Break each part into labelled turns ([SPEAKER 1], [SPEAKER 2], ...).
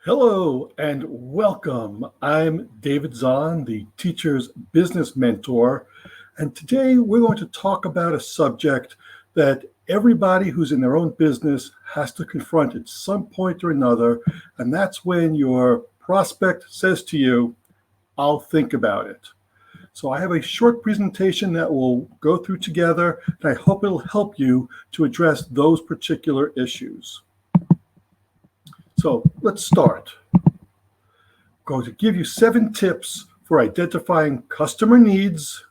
[SPEAKER 1] Hello and welcome. I'm David Zahn, the teacher's business mentor, and today we're going to talk about a subject that everybody who's in their own business has to confront at some point or another, and that's when your prospect says to you, "I'll think about it." So I have a short presentation that we'll go through together, and I hope it'll help you to address those particular issues. So let's start. Going to give you 7 tips for identifying customer needs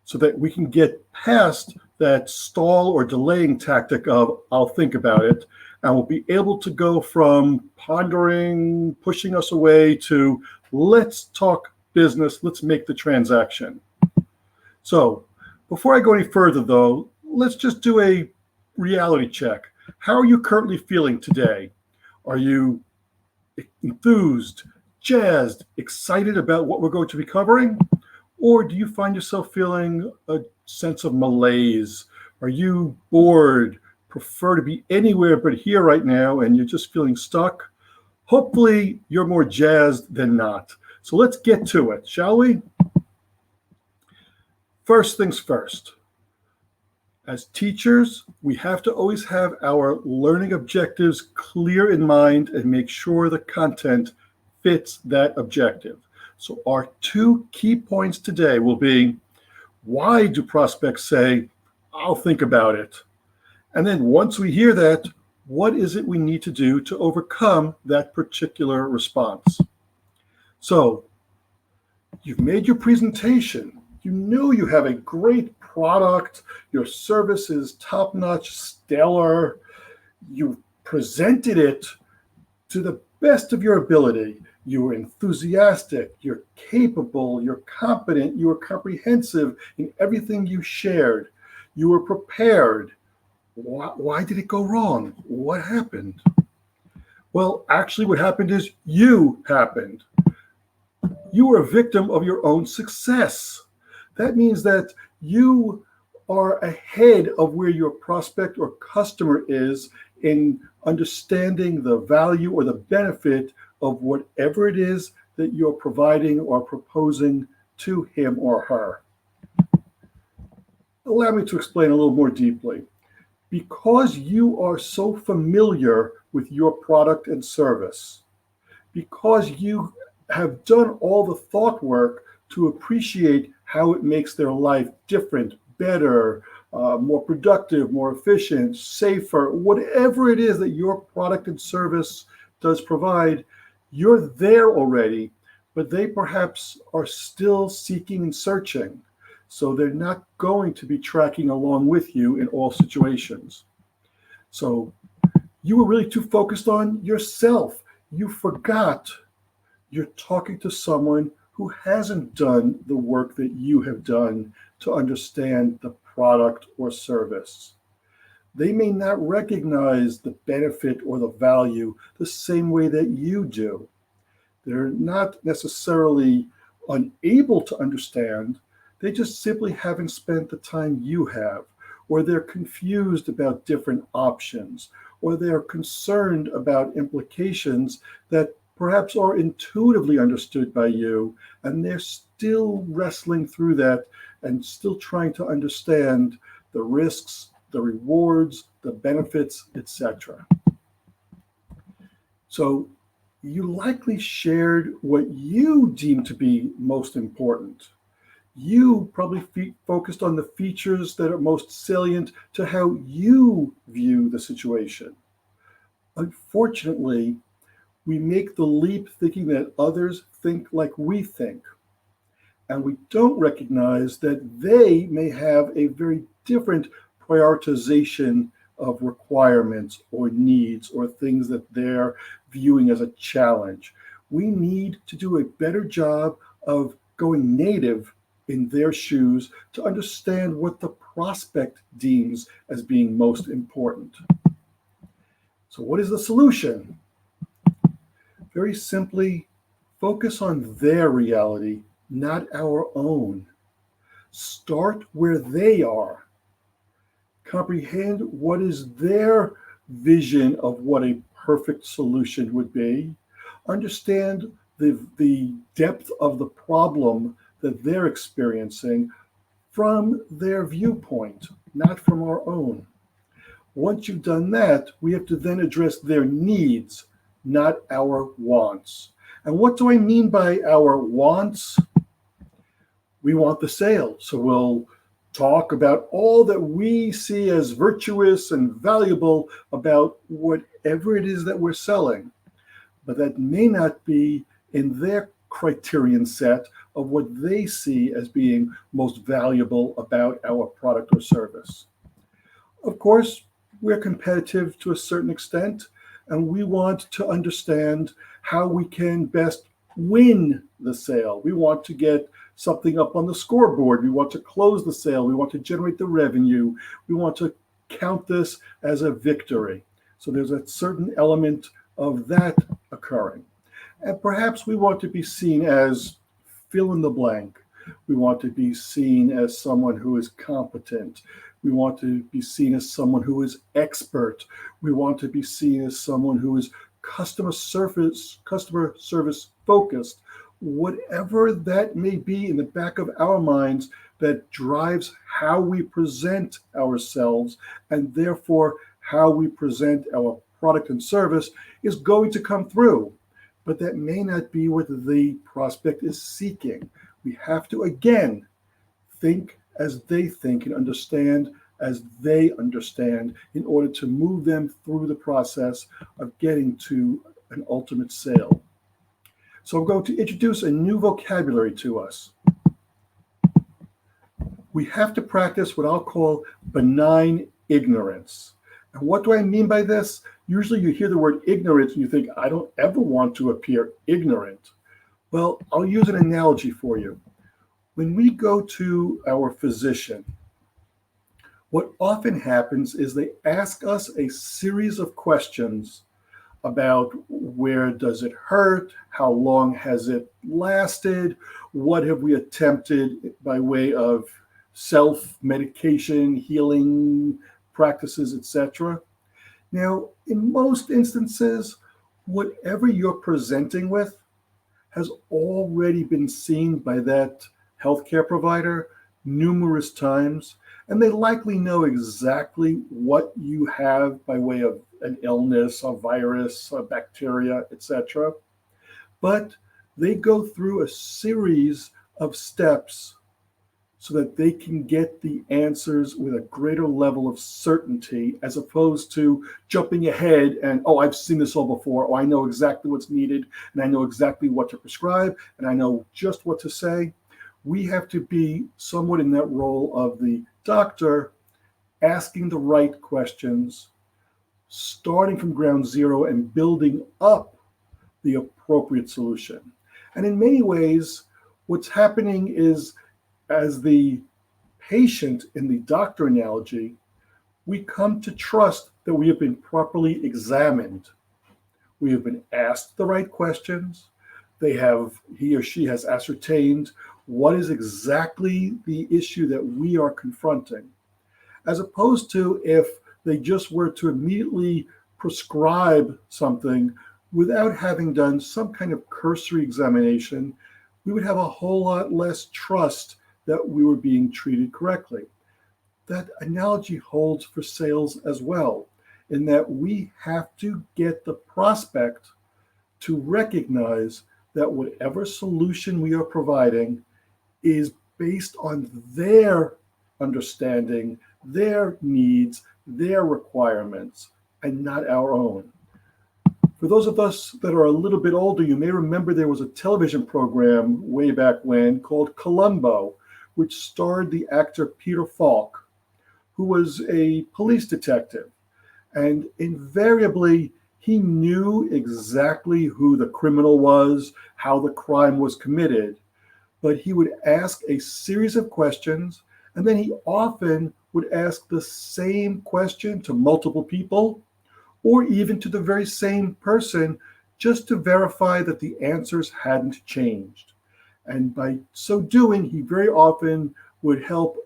[SPEAKER 1] so that we can get past that stall or delaying tactic of "I'll think about it," and we'll be able to go from pondering, pushing us away to "let's talk business, let's make the transaction." So before I go any further though, let's just do a reality check. How are you currently feeling today? Are you enthused, jazzed, excited about what we're going to be covering? Or do you find yourself feeling a sense of malaise? Are you bored, prefer to be anywhere but here right now, and you're just feeling stuck? Hopefully, you're more jazzed than not. So let's get to it, shall we? First things first. As teachers, we have to always have our learning objectives clear in mind and make sure the content fits that objective. So our 2 key points today will be, why do prospects say, "I'll think about it"? And then once we hear that, what is it we need to do to overcome that particular response? So you've made your presentation. You know you have a great product. Your service is top-notch, stellar. You've presented it to the best of your ability. You're enthusiastic, you're capable, you're competent, you were comprehensive in everything you shared. You were prepared. Why did it go wrong? What happened? Well, actually, what happened is you happened. You were a victim of your own success. That means that you are ahead of where your prospect or customer is in understanding the value or the benefit of whatever it is that you're providing or proposing to him or her. Allow me to explain a little more deeply. Because you are so familiar with your product and service, because you have done all the thought work to appreciate how it makes their life different, better, more productive, more efficient, safer, whatever it is that your product and service does provide, you're there already, but they perhaps are still seeking and searching. So they're not going to be tracking along with you in all situations. So you were really too focused on yourself. You forgot you're talking to someone who hasn't done the work that you have done to understand the product or service. They may not recognize the benefit or the value the same way that you do. They're not necessarily unable to understand, they just simply haven't spent the time you have, or they're confused about different options, or they're concerned about implications that perhaps are intuitively understood by you, and they're still wrestling through that and still trying to understand the risks, the rewards, the benefits, etc. So you likely shared what you deem to be most important. You probably focused on the features that are most salient to how you view the situation. Unfortunately, we make the leap thinking that others think like we think, and we don't recognize that they may have a very different prioritization of requirements or needs or things that they're viewing as a challenge. We need to do a better job of going native in their shoes to understand what the prospect deems as being most important. So, what is the solution? Very simply, focus on their reality, not our own. Start where they are. Comprehend what is their vision of what a perfect solution would be, understand the depth of the problem that they're experiencing from their viewpoint, not from our own. Once you've done that, we have to then address their needs, not our wants. And what do I mean by our wants? We want the sale. So we'll talk about all that we see as virtuous and valuable about whatever it is that we're selling. But that may not be in their criterion set of what they see as being most valuable about our product or service. Of course, we're competitive to a certain extent, and we want to understand how we can best win the sale. We want to get something up on the scoreboard. We want to close the sale. We want to generate the revenue. We want to count this as a victory. So there's a certain element of that occurring. And perhaps we want to be seen as fill in the blank. We want to be seen as someone who is competent. We want to be seen as someone who is expert. We want to be seen as someone who is customer service focused. Whatever that may be in the back of our minds that drives how we present ourselves and therefore how we present our product and service is going to come through. But that may not be what the prospect is seeking. We have to, again, think as they think and understand as they understand in order to move them through the process of getting to an ultimate sale. So I'm going to introduce a new vocabulary to us. We have to practice what I'll call benign ignorance. And what do I mean by this? Usually you hear the word ignorance and you think, I don't ever want to appear ignorant. Well, I'll use an analogy for you. When we go to our physician, what often happens is they ask us a series of questions about where does it hurt, how long has it lasted, what have we attempted by way of self-medication, healing practices, etc. Now, in most instances, whatever you're presenting with has already been seen by that healthcare provider numerous times, and they likely know exactly what you have by way of an illness, a virus, a bacteria, etc. But they go through a series of steps so that they can get the answers with a greater level of certainty as opposed to jumping ahead and, oh, I've seen this all before, or I know exactly what's needed, and I know exactly what to prescribe, and I know just what to say. We have to be somewhat in that role of the doctor, asking the right questions, starting from ground zero and building up the appropriate solution. And in many ways, what's happening is, as the patient in the doctor analogy, we come to trust that we have been properly examined. We have been asked the right questions. He or she has ascertained what is exactly the issue that we are confronting, as opposed to if they just were to immediately prescribe something without having done some kind of cursory examination. We would have a whole lot less trust that we were being treated correctly. That analogy holds for sales as well, in that we have to get the prospect to recognize that whatever solution we are providing is based on their understanding, their needs, their requirements, and not our own. For those of us that are a little bit older, you may remember there was a television program way back when called Columbo, which starred the actor Peter Falk, who was a police detective. And invariably, he knew exactly who the criminal was, how the crime was committed, but he would ask a series of questions, and then he often would ask the same question to multiple people, or even to the very same person, just to verify that the answers hadn't changed. And by so doing, he very often would help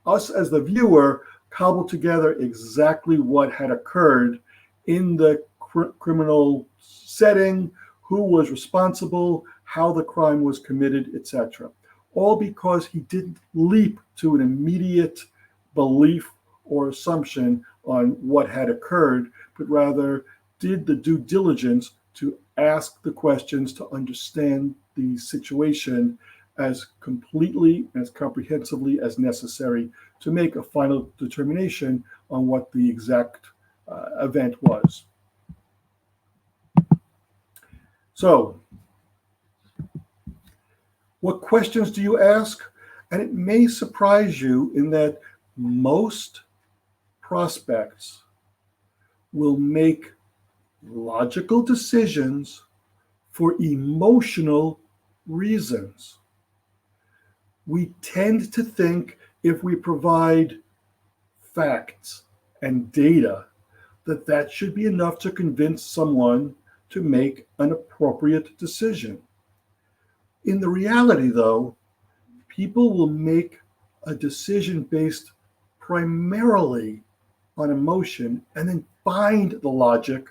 [SPEAKER 1] us as the viewer cobble together exactly what had occurred in the criminal setting, who was responsible, how the crime was committed, etc. All because he didn't leap to an immediate belief or assumption on what had occurred, but rather did the due diligence to ask the questions to understand the situation as completely, as comprehensively as necessary to make a final determination on what the exact event was. So, what questions do you ask? And it may surprise you in that most prospects will make logical decisions for emotional reasons. We tend to think if we provide facts and data that should be enough to convince someone to make an appropriate decision. In the reality, though, people will make a decision based primarily on emotion and then find the logic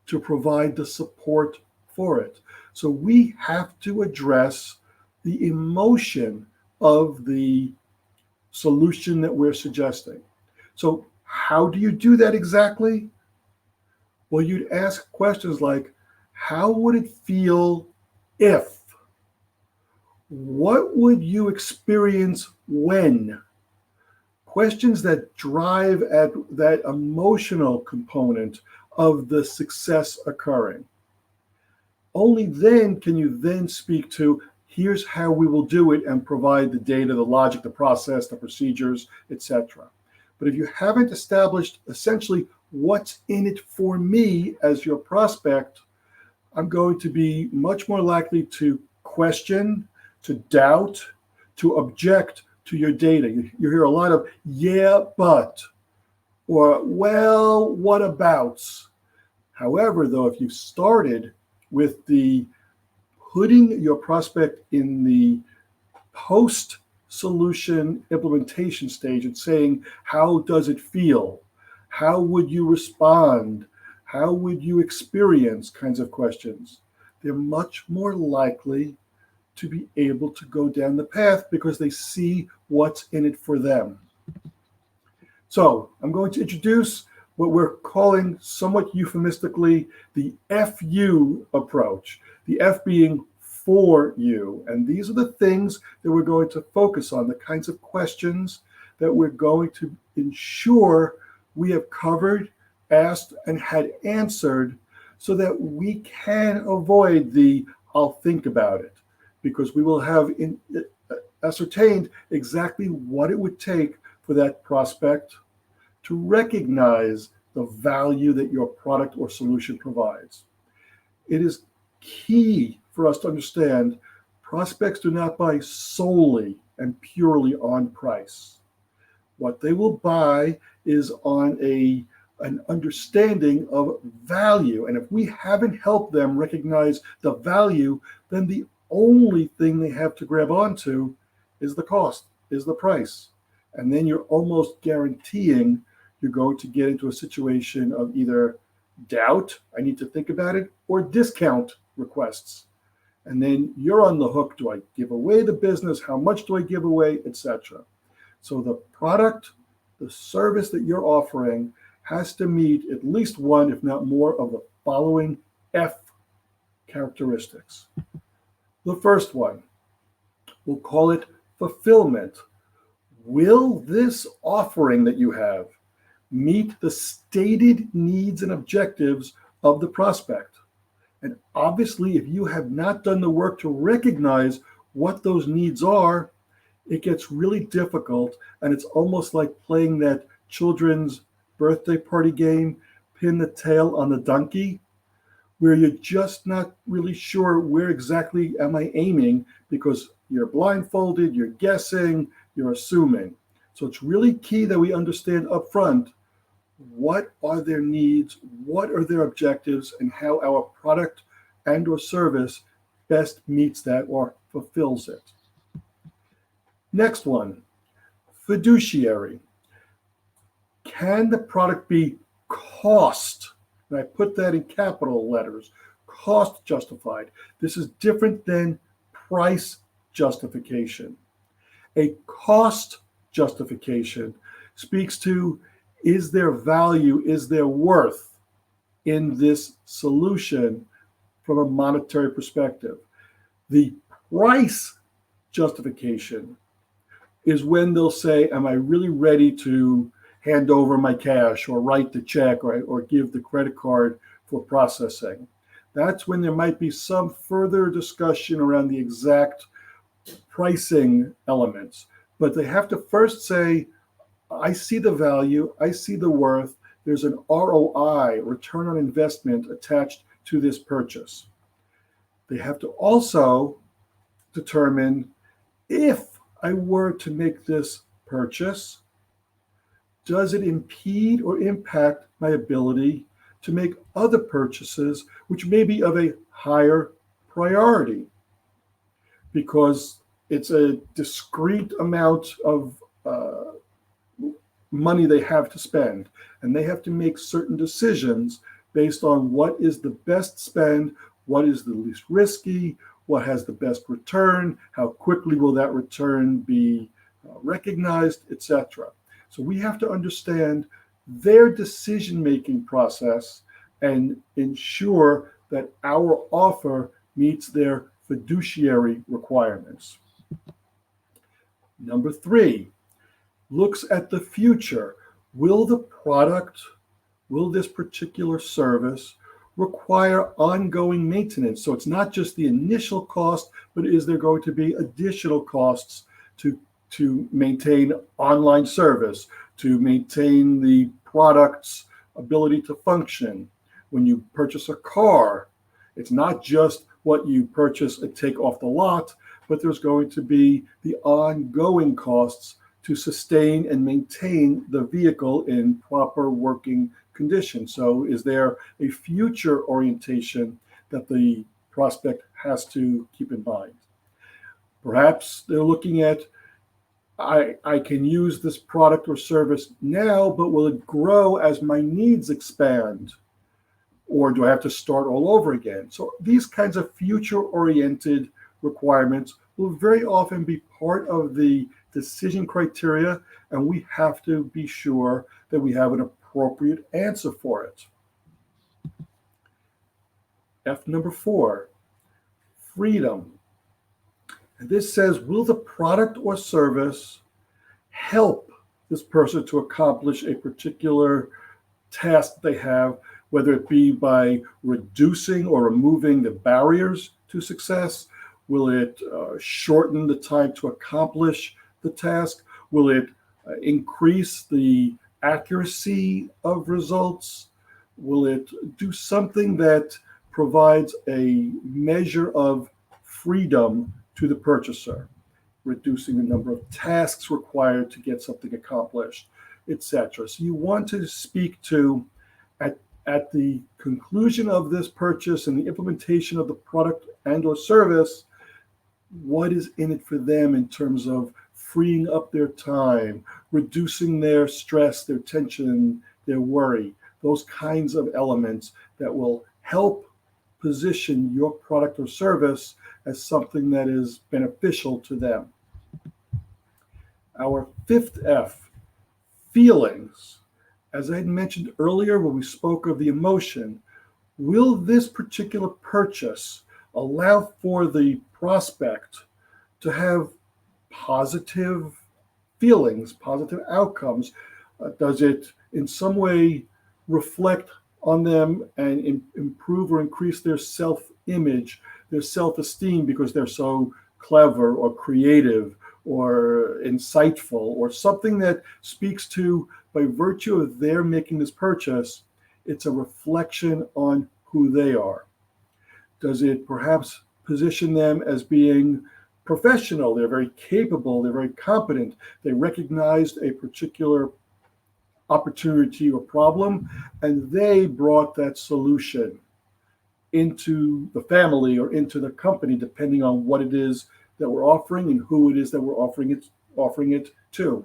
[SPEAKER 1] to provide the support for it. So we have to address the emotion of the solution that we're suggesting. So how do you do that exactly? Well, you'd ask questions like, how would it feel if? What would you experience when? Questions that drive at that emotional component of the success occurring. Only then can you then speak to, here's how we will do it, and provide the data, the logic, the process, the procedures, etc. But if you haven't established essentially what's in it for me as your prospect, I'm going to be much more likely to question, to doubt, to object to your data. You hear a lot of, yeah, but, or, well, what abouts? However, though, if you started with the putting your prospect in the post-solution implementation stage and saying, how does it feel? How would you respond? How would you experience kinds of questions? They're much more likely to be able to go down the path because they see what's in it for them. So I'm going to introduce what we're calling somewhat euphemistically the FU approach, the F being for you. And these are the things that we're going to focus on, the kinds of questions that we're going to ensure we have covered, asked, and had answered so that we can avoid the I'll think about it, because we will have ascertained exactly what it would take for that prospect to recognize the value that your product or solution provides. It is key for us to understand prospects do not buy solely and purely on price. What they will buy is on an understanding of value. And if we haven't helped them recognize the value, then the only thing they have to grab onto is the cost, is the price. And then you're almost guaranteeing you're going to get into a situation of either doubt, I need to think about it, or discount requests. And then you're on the hook. Do I give away the business? How much do I give away, etc.? So the product, the service that you're offering has to meet at least one, if not more, of the following F characteristics. The first one, we'll call it fulfillment. Will this offering that you have meet the stated needs and objectives of the prospect? And obviously, if you have not done the work to recognize what those needs are, it gets really difficult. And it's almost like playing that children's birthday party game, pin the tail on the donkey, where you're just not really sure where exactly am I aiming because you're blindfolded, you're guessing, you're assuming. So it's really key that we understand up front what are their needs, what are their objectives, and how our product and or service best meets that or fulfills it. Next one, fiduciary. Can the product be cost And I put that in capital letters. Cost justified. This is different than price justification. A cost justification speaks to, is there value, is there worth in this solution from a monetary perspective? The price justification is when they'll say, am I really ready to hand over my cash or write the check or give the credit card for processing? That's when there might be some further discussion around the exact pricing elements. But they have to first say, I see the value, I see the worth, there's an ROI, return on investment, attached to this purchase. They have to also determine, if I were to make this purchase, does it impede or impact my ability to make other purchases which may be of a higher priority? Because it's a discrete amount of money they have to spend, and they have to make certain decisions based on what is the best spend, what is the least risky, what has the best return, how quickly will that return be recognized, etc. So we have to understand their decision-making process and ensure that our offer meets their fiduciary requirements. Number 3, looks at the future. Will the product, will this particular service require ongoing maintenance? So it's not just the initial cost, but is there going to be additional costs to maintain online service, to maintain the product's ability to function? When you purchase a car, it's not just what you purchase and take off the lot, but there's going to be the ongoing costs to sustain and maintain the vehicle in proper working condition. So is there a future orientation that the prospect has to keep in mind? Perhaps they're looking at, I can use this product or service now, but will it grow as my needs expand? Or do I have to start all over again? So these kinds of future-oriented requirements will very often be part of the decision criteria, and we have to be sure that we have an appropriate answer for it. F number 4, freedom. And this says, will the product or service help this person to accomplish a particular task they have, whether it be by reducing or removing the barriers to success? Will it shorten the time to accomplish the task? Will it increase the accuracy of results? Will it do something that provides a measure of freedom to the purchaser, reducing the number of tasks required to get something accomplished, etc.? So you want to speak to, at the conclusion of this purchase and the implementation of the product and or service, what is in it for them in terms of freeing up their time, reducing their stress, their tension, their worry, those kinds of elements that will help position your product or service as something that is beneficial to them. Our 5th F, feelings. As I had mentioned earlier when we spoke of the emotion, will this particular purchase allow for the prospect to have positive feelings, positive outcomes? Does it in some way reflect on them and improve or increase their self-image, their self-esteem, because they're so clever or creative or insightful, or something that speaks to, by virtue of their making this purchase, it's a reflection on who they are? Does it perhaps position them as being professional? They're very capable, they're very competent, they recognized a particular opportunity or problem, and they brought that solution into the family or into the company, depending on what it is that we're offering and who it is that we're offering it to.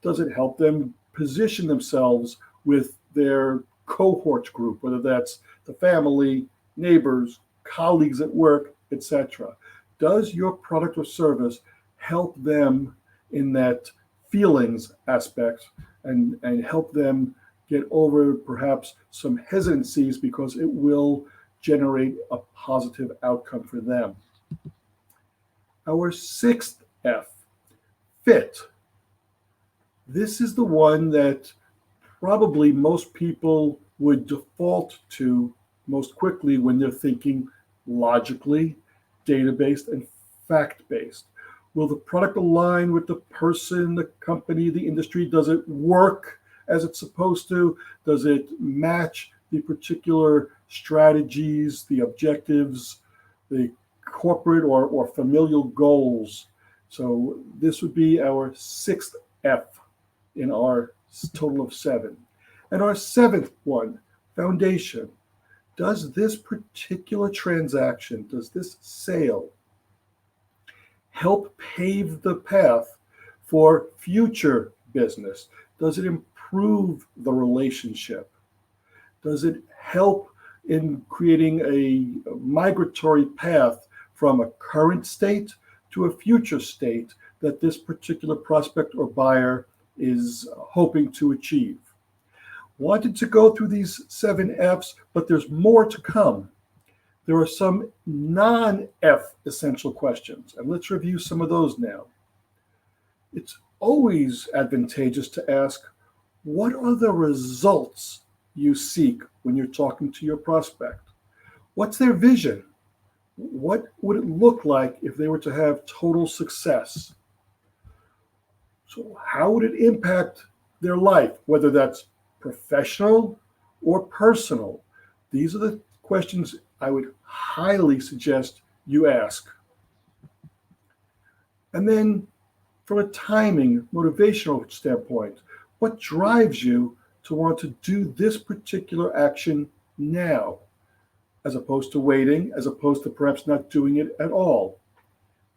[SPEAKER 1] Does it help them position themselves with their cohort group, whether that's the family, neighbors, colleagues at work, etc. Does your product or service help them in that feelings aspect and help them get over perhaps some hesitancies because it will generate a positive outcome for them? Our sixth F, fit. This is the one that probably most people would default to most quickly when they're thinking logically, data-based, and fact-based. Will the product align with the person, the company, the industry? Does it work as it's supposed to? Does it match the particular strategies, the objectives, the corporate or familial goals? So this would be our sixth F in our total of 7. And our seventh one, foundation. Does this particular transaction, does this sale help pave the path for future business? Does it improve the relationship? Does it help in creating a migratory path from a current state to a future state that this particular prospect or buyer is hoping to achieve? Wanted to go through these 7 Fs, but there's more to come. There are some non-F essential questions, and let's review some of those now. It's always advantageous to ask, what are the results you seek when you're talking to your prospect? What's their vision? What would it look like if they were to have total success? So how would it impact their life, whether that's professional or personal? These are the questions I would highly suggest you ask. And then from a timing, motivational standpoint, what drives you to want to do this particular action now, as opposed to waiting, as opposed to perhaps not doing it at all?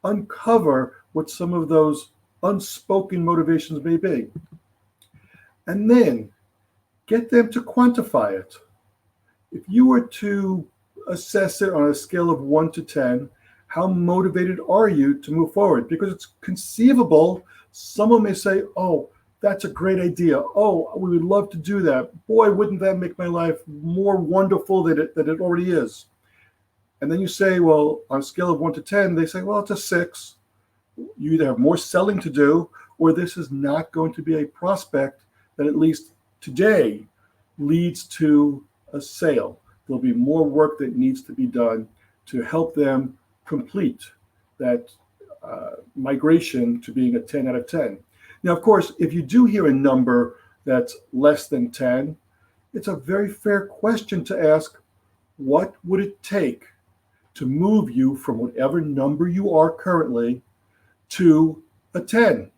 [SPEAKER 1] Uncover what some of those unspoken motivations may be. And then get them to quantify it. If you were to assess it on a scale of 1 to 10, how motivated are you to move forward? Because it's conceivable someone may say, oh, that's a great idea. Oh, we would love to do that. Boy, wouldn't that make my life more wonderful than it already is. And then you say, well, on a scale of 1 to 10, they say, well, it's a 6. You either have more selling to do, or this is not going to be a prospect that at least today leads to a sale. There'll be more work that needs to be done to help them complete that migration to being a 10 out of 10. Now, of course, if you do hear a number that's less than 10, it's a very fair question to ask, what would it take to move you from whatever number you are currently to a 10?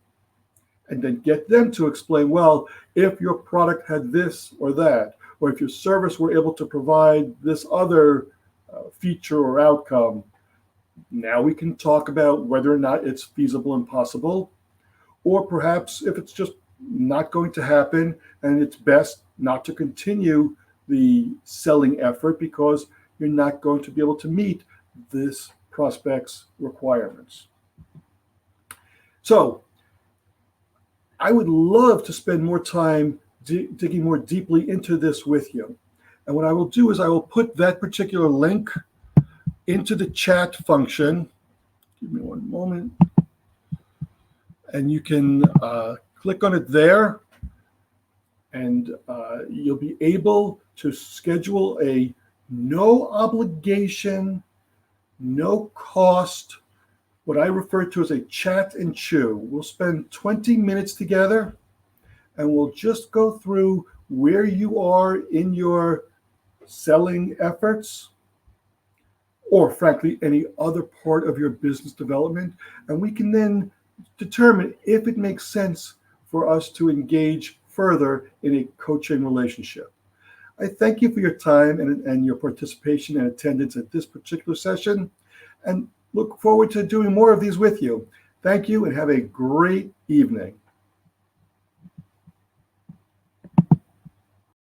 [SPEAKER 1] And then get them to explain, well, if your product had this or that, or if your service were able to provide this other feature or outcome, now we can talk about whether or not it's feasible and possible, or perhaps if it's just not going to happen and it's best not to continue the selling effort because you're not going to be able to meet this prospect's requirements. So I would love to spend more time digging more deeply into this with you. And what I will do is I will put that particular link into the chat function. Give me one moment. And you can click on it there, and you'll be able to schedule a no obligation, no cost, what I refer to as a chat and chew. We'll spend 20 minutes together, and we'll just go through where you are in your selling efforts, or frankly, any other part of your business development. And we can then determine if it makes sense for us to engage further in a coaching relationship. I thank you for your time and your participation and attendance at this particular session, and look forward to doing more of these with you. Thank you and have a great evening.